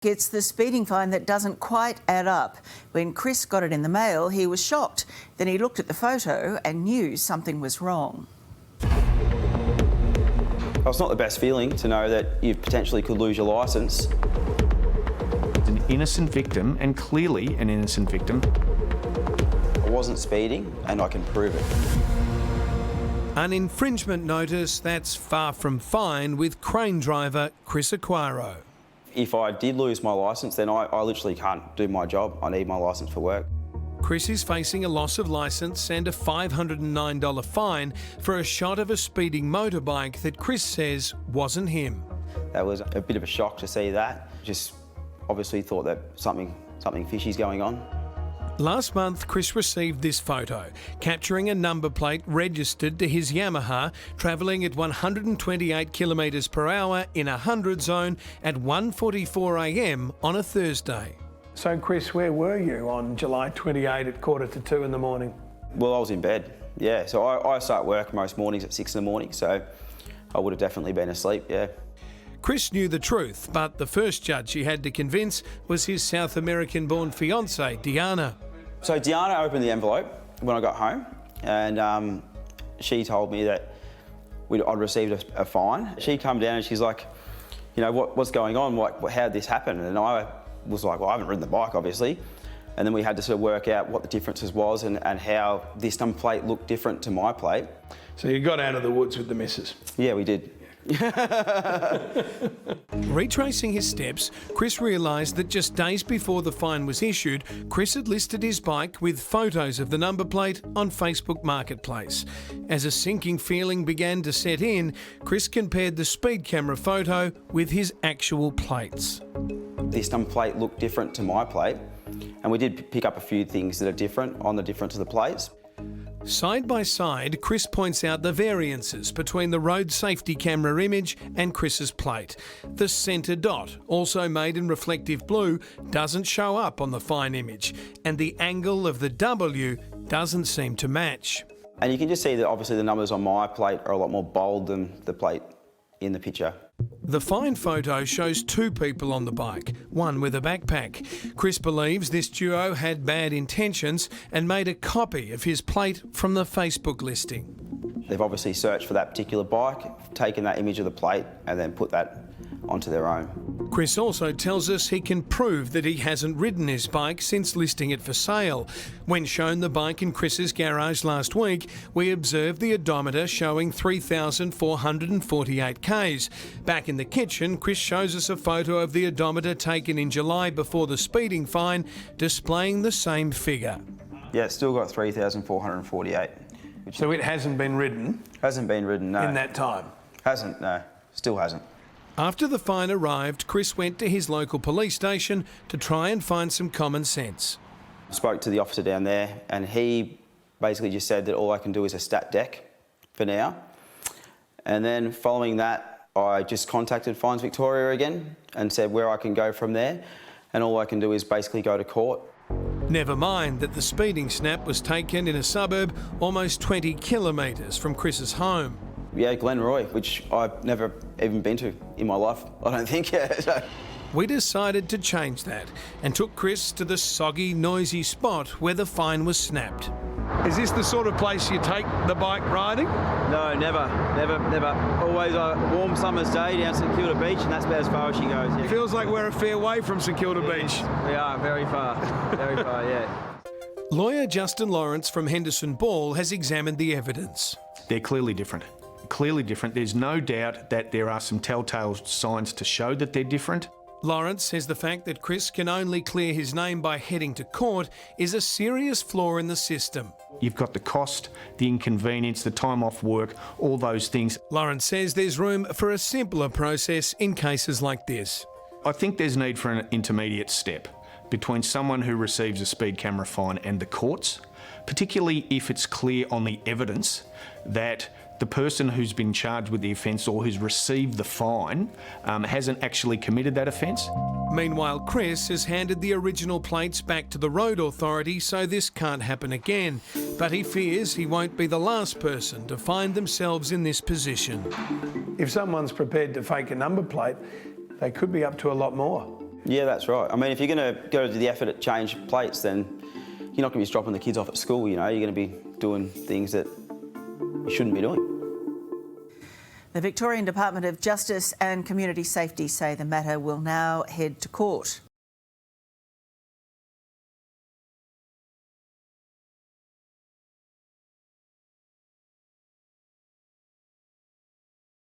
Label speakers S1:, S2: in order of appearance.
S1: It's the speeding fine that doesn't quite add up. When Chris got it in the mail, he was shocked. Then he looked at the photo and knew something was wrong.
S2: Well, it's not the best feeling to know that you potentially could lose your licence.
S3: It's an innocent victim, and clearly an innocent victim.
S2: I wasn't speeding, and I can prove it.
S4: An infringement notice that's far from fine with crane driver Chris Aquaro.
S2: If I did lose my licence, then I literally can't do my job. I need my licence for work.
S4: Chris is facing a loss of licence and a $509 fine for a shot of a speeding motorbike that Chris says wasn't him.
S2: That was a bit of a shock to see that. Just obviously thought that something fishy's going on.
S4: Last month, Chris received this photo, capturing a number plate registered to his Yamaha, travelling at 128 kilometres per hour in a 100 zone at 1:44 a.m. on a Thursday.
S5: So, Chris, where were you on July 28 at 1:45 in the morning?
S2: Well, I was in bed, yeah. So I start work most mornings at 6 in the morning, so I would have definitely been asleep, yeah.
S4: Chris knew the truth, but the first judge he had to convince was his South American-born fiancée, Diana.
S2: So Diana opened the envelope when I got home, and she told me that I'd received a fine. She come down and she's like, you know, what's going on? How did this happen? And I was like, well, I haven't ridden the bike, obviously. And then we had to sort of work out what the differences was and how this number plate looked different to my plate.
S5: So you got out of the woods with the missus?
S2: Yeah, we did.
S4: Retracing his steps, Chris realised that just days before the fine was issued, Chris had listed his bike with photos of the number plate on Facebook Marketplace. As a sinking feeling began to set in, Chris compared the speed camera photo with his actual plates.
S2: This number plate looked different to my plate, and we did pick up a few things that are different on the difference of the plates.
S4: Side by side, Chris points out the variances between the road safety camera image and Chris's plate. The centre dot, also made in reflective blue, doesn't show up on the fine image, and the angle of the W doesn't seem to match.
S2: And you can just see that obviously the numbers on my plate are a lot more bold than the plate in the picture.
S4: The fine photo shows two people on the bike, one with a backpack. Chris believes this duo had bad intentions and made a copy of his plate from the Facebook listing.
S2: They've obviously searched for that particular bike, taken that image of the plate and then put that onto their own.
S4: Chris also tells us he can prove that he hasn't ridden his bike since listing it for sale. When shown the bike in Chris's garage last week, we observed the odometer showing 3,448 Ks. Back in the kitchen, Chris shows us a photo of the odometer taken in July before the speeding fine, displaying the same figure.
S2: Yeah, it's still got 3,448.
S5: So it hasn't been ridden?
S2: Hasn't been ridden, no.
S5: In that time?
S2: Hasn't, no. Still hasn't.
S4: After the fine arrived, Chris went to his local police station to try and find some common sense.
S2: Spoke to the officer down there and he basically just said that all I can do is a stat deck for now. And then following that, I just contacted Fines Victoria again and said where I can go from there. And all I can do is basically go to court.
S4: Never mind that the speeding snap was taken in a suburb almost 20 kilometres from Chris's home.
S2: Yeah, Glenroy, which I've never even been to in my life, I don't think. So.
S4: We decided to change that and took Chris to the soggy, noisy spot where the fine was snapped.
S5: Is this the sort of place you take the bike riding?
S2: No, never. Always a warm summer's day down St Kilda Beach, and that's about as far as she goes. Yeah.
S5: Feels like we're a fair way from St Kilda Beach.
S2: We are, very far, yeah.
S4: Lawyer Justin Lawrence from Henderson Ball has examined the evidence.
S3: They're clearly different. Clearly different. There's no doubt that there are some telltale signs to show that they're different.
S4: Lawrence says the fact that Chris can only clear his name by heading to court is a serious flaw in the system.
S3: You've got the cost, the inconvenience, the time off work, all those things.
S4: Lawrence says there's room for a simpler process in cases like this.
S3: I think there's need for an intermediate step between someone who receives a speed camera fine and the courts, particularly if it's clear on the evidence that the person who's been charged with the offence or who's received the fine hasn't actually committed that offence.
S4: Meanwhile, Chris has handed the original plates back to the road authority so this can't happen again. But he fears he won't be the last person to find themselves in this position.
S5: If someone's prepared to fake a number plate, they could be up to a lot more.
S2: Yeah, that's right. I mean, if you're going to go to the effort at change plates, then you're not going to be dropping the kids off at school, you know. You're going to be doing things that you shouldn't be doing.
S1: The Victorian Department of Justice and Community Safety say the matter will now head to court.